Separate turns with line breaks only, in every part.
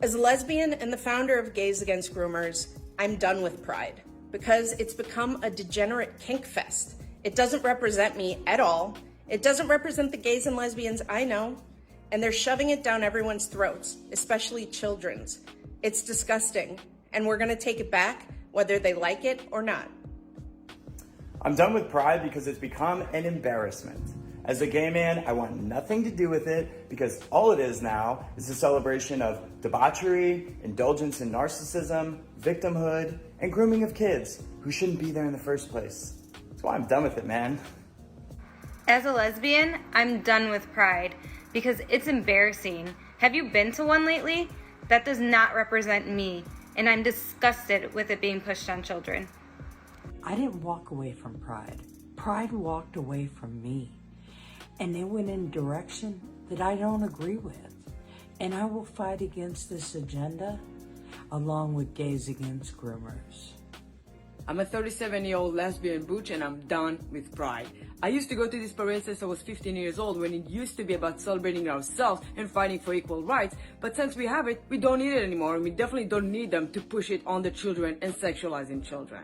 As a lesbian and the founder of Gays Against Groomers, I'm done with Pride because it's become a degenerate kink fest. It doesn't represent me at all. It doesn't represent the gays and lesbians I know, and they're shoving it down everyone's throats, especially children's. It's disgusting, and we're gonna take it back whether they like it or not.
I'm done with Pride because it's become an embarrassment. As a gay man, I want nothing to do with it because all it is now is a celebration of debauchery, indulgence in narcissism, victimhood, and grooming of kids who shouldn't be there in the first place. That's why I'm done with it, man.
As a lesbian, I'm done with Pride because it's embarrassing. Have you been to one lately? That does not represent me, and I'm disgusted with it being pushed on children.
I didn't walk away from Pride. Pride walked away from me. And they went in a direction that I don't agree with. And I will fight against this agenda along with Gays Against Groomers.
I'm a 37-year-old lesbian butch and I'm done with Pride. I used to go to these parades since I was 15 years old when it used to be about celebrating ourselves and fighting for equal rights. But since we have it, we don't need it anymore, and we definitely don't need them to push it on the children and sexualizing children.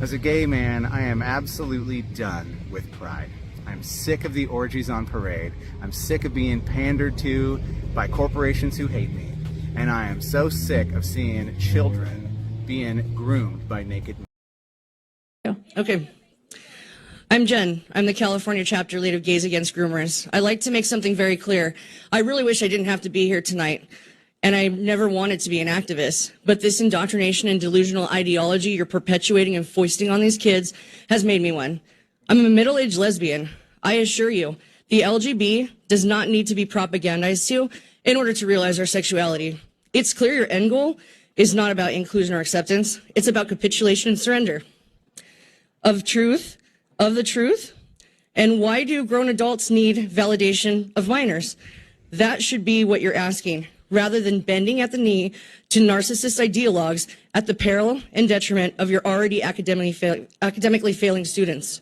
As a gay man, I am absolutely done with Pride. I'm sick of the orgies on parade. I'm sick of being pandered to by corporations who hate me. And I am so sick of seeing children being groomed by naked men.
Okay. I'm Jen. I'm the California chapter lead of Gays Against Groomers. I'd like to make something very clear. I really wish I didn't have to be here tonight, and I never wanted to be an activist. But this indoctrination and delusional ideology you're perpetuating and foisting on these kids has made me one. I'm a middle-aged lesbian. I assure you, the LGB does not need to be propagandized to in order to realize our sexuality. It's clear your end goal is not about inclusion or acceptance. It's about capitulation and surrender. Of the truth, and why do grown adults need validation of minors? That should be what you're asking, rather than bending at the knee to narcissist ideologues at the peril and detriment of your already academically failing students.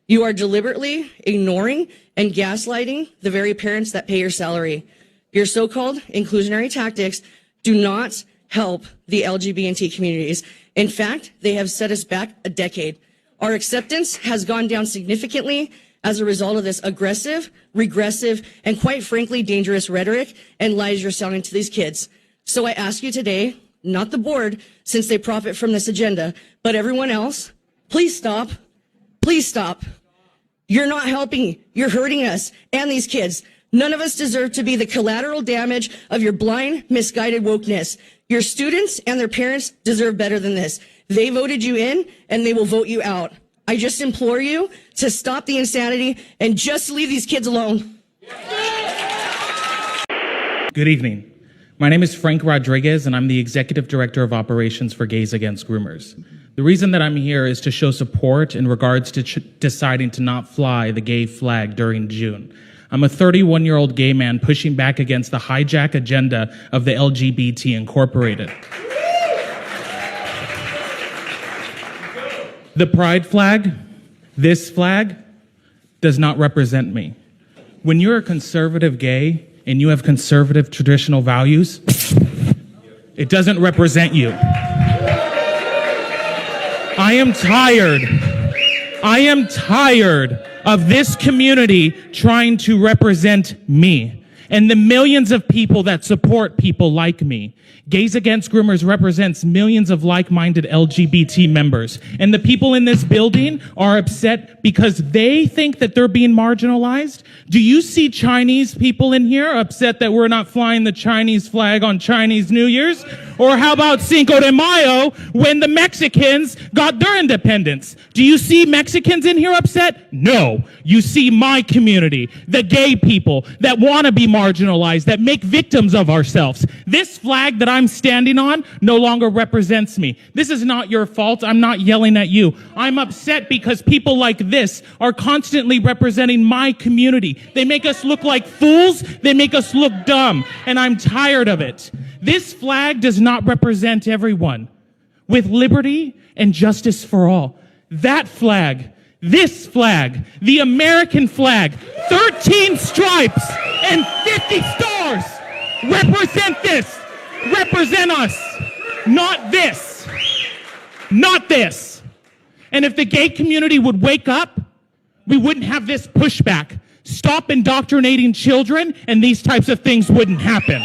You are deliberately ignoring and gaslighting the very parents that pay your salary. Your so-called inclusionary tactics do not help the LGBT communities. In fact, they have set us back a decade. Our acceptance has gone down significantly as a result of this aggressive, regressive, and quite frankly, dangerous rhetoric and lies you're sounding to these kids. So I ask you today, not the board, since they profit from this agenda, but everyone else, please stop. Please stop. You're not helping. You're hurting us and these kids. None of us deserve to be the collateral damage of your blind, misguided wokeness. Your students and their parents deserve better than this. They voted you in and they will vote you out. I just implore you to stop the insanity and just leave these kids alone.
Good evening. My name is Frank Rodriguez, and I'm the Executive Director of Operations for Gays Against Groomers. The reason that I'm here is to show support in regards to deciding to not fly the gay flag during June. I'm a 31-year-old gay man pushing back against the hijack agenda of the LGBT Incorporated. The pride flag, this flag, does not represent me. When you're a conservative gay and you have conservative traditional values, it doesn't represent you. I am tired of this community trying to represent me and the millions of people that support people like me. Gays Against Groomers represents millions of like-minded LGBT members. And the people in this building are upset because they think that they're being marginalized. Do you see Chinese people in here upset that we're not flying the Chinese flag on Chinese New Year's? Or how about Cinco de Mayo when the Mexicans got their independence? Do you see Mexicans in here upset? No. You see my community, the gay people that want to be marginalized, that make victims of ourselves. This flag that I'm standing on no longer represents me. This is not your fault. I'm not yelling at you. I'm upset because people like this are constantly representing my community. They make us look like fools. They make us look dumb. And I'm tired of it. This flag does not represent everyone. With liberty and justice for all. That flag, this flag, the American flag, 13 stripes and 50 stars represent this. represent us, not this. Not this. And if the gay community would wake up, we wouldn't have this pushback. Stop indoctrinating children, and these types of things wouldn't happen.